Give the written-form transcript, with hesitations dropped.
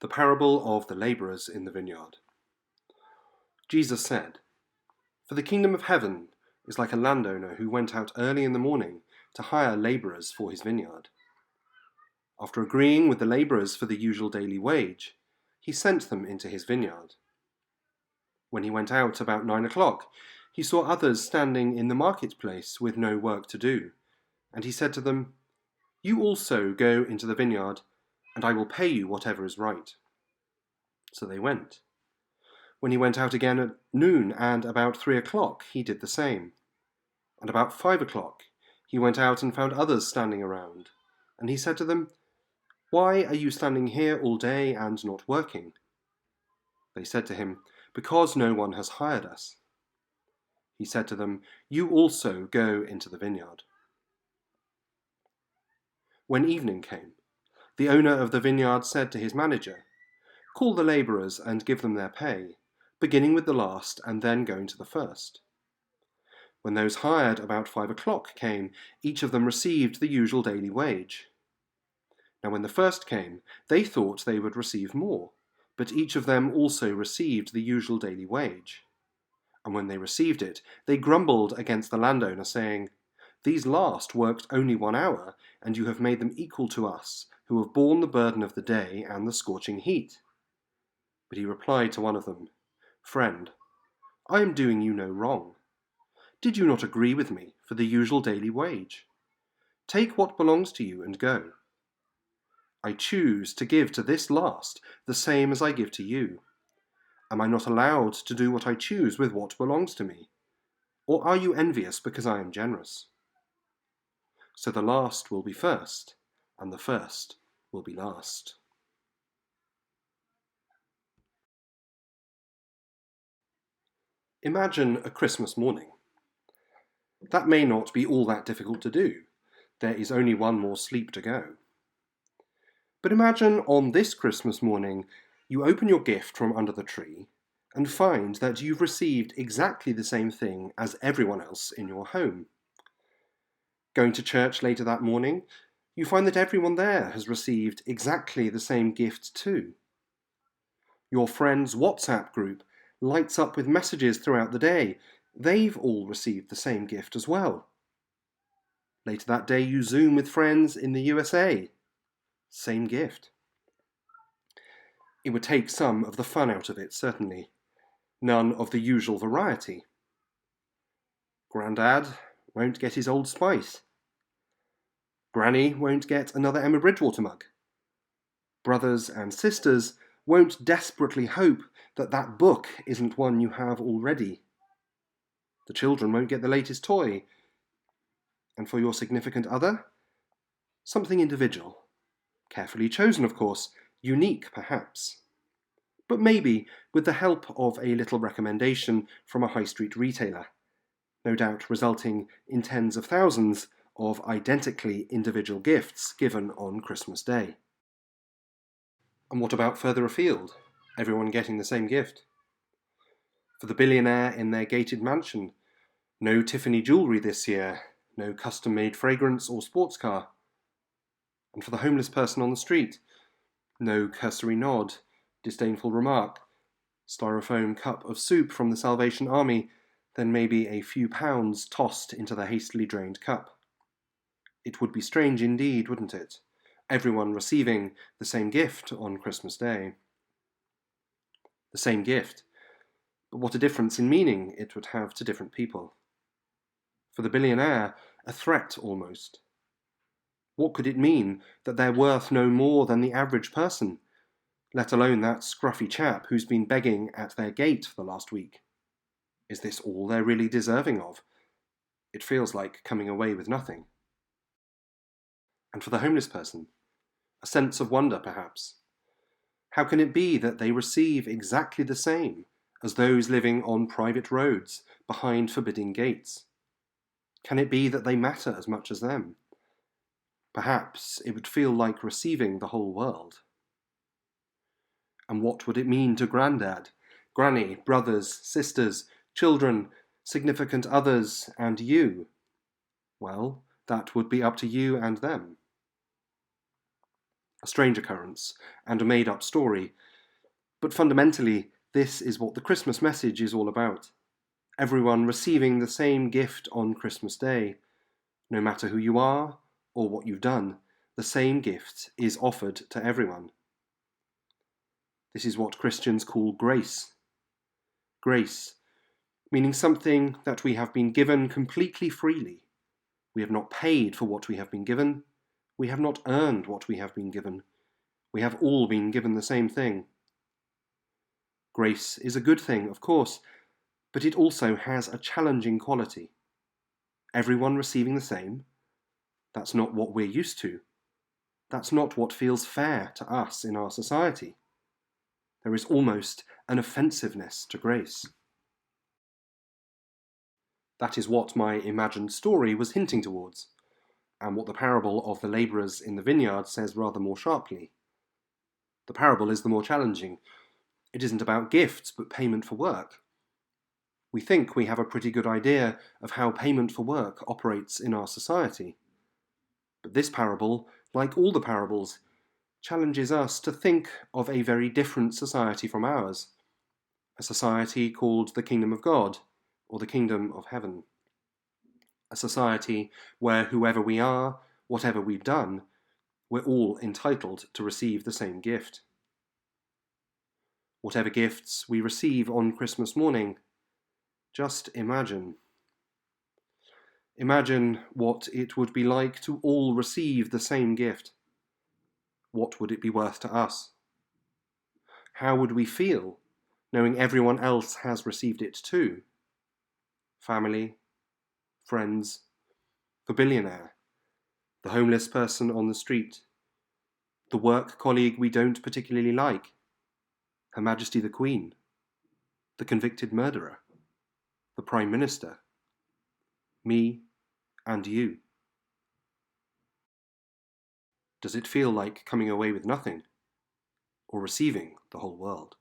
The parable of the labourers in the vineyard. Jesus said, "For the kingdom of heaven is like a landowner who went out early in the morning to hire labourers for his vineyard. After agreeing with the labourers for the usual daily wage, he sent them into his vineyard. When he went out about 9 o'clock, he saw others standing in the marketplace with no work to do, and he said to them, 'You also go into the vineyard, and I will pay you whatever is right.' So they went. When he went out again at noon and about 3 o'clock, he did the same. And about 5 o'clock, he went out and found others standing around. And he said to them, 'Why are you standing here all day and not working?' They said to him, 'Because no one has hired us.' He said to them, 'You also go into the vineyard.' When evening came, the owner of the vineyard said to his manager, 'Call the labourers and give them their pay, beginning with the last and then going to the first.' When those hired about 5 o'clock came, each of them received the usual daily wage. Now when the first came, they thought they would receive more, but each of them also received the usual daily wage. And when they received it, they grumbled against the landowner, saying, 'These last worked only 1 hour, and you have made them equal to us, who have borne the burden of the day and the scorching heat.' But he replied to one of them, 'Friend, I am doing you no wrong. Did you not agree with me for the usual daily wage? Take what belongs to you and go. I choose to give to this last the same as I give to you. Am I not allowed to do what I choose with what belongs to me? Or are you envious because I am generous?' So the last will be first, and the first will be last." Imagine a Christmas morning. That may not be all that difficult to do. There is only one more sleep to go. But imagine on this Christmas morning, you open your gift from under the tree and find that you've received exactly the same thing as everyone else in your home. Going to church later that morning, you find that everyone there has received exactly the same gift too. Your friend's WhatsApp group lights up with messages throughout the day. They've all received the same gift as well. Later that day, you Zoom with friends in the USA. Same gift. It would take some of the fun out of it, certainly. None of the usual variety. Grandad won't get his Old Spice. Granny won't get another Emma Bridgewater mug. Brothers and sisters won't desperately hope that that book isn't one you have already. The children won't get the latest toy. And for your significant other, something individual. Carefully chosen, of course, unique perhaps. But maybe with the help of a little recommendation from a high street retailer, no doubt resulting in tens of thousands of identically individual gifts given on Christmas Day. And what about further afield? Everyone getting the same gift? For the billionaire in their gated mansion, no Tiffany jewellery this year, no custom-made fragrance or sports car. And for the homeless person on the street, no cursory nod, disdainful remark, styrofoam cup of soup from the Salvation Army, then maybe a few pounds tossed into the hastily drained cup. It would be strange indeed, wouldn't it? Everyone receiving the same gift on Christmas Day. The same gift, but what a difference in meaning it would have to different people. For the billionaire, a threat almost. What could it mean that they're worth no more than the average person, let alone that scruffy chap who's been begging at their gate for the last week? Is this all they're really deserving of? It feels like coming away with nothing. And for the homeless person, a sense of wonder perhaps. How can it be that they receive exactly the same as those living on private roads behind forbidding gates? Can it be that they matter as much as them? Perhaps it would feel like receiving the whole world. And what would it mean to Grandad, Granny, brothers, sisters, children, significant others, and you? Well, that would be up to you and them. a strange occurrence and a made-up story. But fundamentally, this is what the Christmas message is all about. Everyone receiving the same gift on Christmas Day. No matter who you are or what you've done, the same gift is offered to everyone. This is what Christians call grace. Grace, meaning something that we have been given completely freely. We have not paid for what we have been given. We have not earned what we have been given. We have all been given the same thing. Grace is a good thing, of course, but it also has a challenging quality. Everyone receiving the same? That's not what we're used to. That's not what feels fair to us in our society. There is almost an offensiveness to grace. That is what my imagined story was hinting towards, and what the parable of the labourers in the vineyard says rather more sharply. The parable is the more challenging. It isn't about gifts, but payment for work. We think we have a pretty good idea of how payment for work operates in our society. But this parable, like all the parables, challenges us to think of a very different society from ours, a society called the Kingdom of God, or the Kingdom of Heaven. A society where whoever we are, whatever we've done, we're all entitled to receive the same gift. Whatever gifts we receive on Christmas morning, just imagine. Imagine what it would be like to all receive the same gift. What would it be worth to us? How would we feel knowing everyone else has received it too? Family, friends, the billionaire, the homeless person on the street, the work colleague we don't particularly like, Her Majesty the Queen, the convicted murderer, the Prime Minister, me and you. Does it feel like coming away with nothing, or receiving the whole world?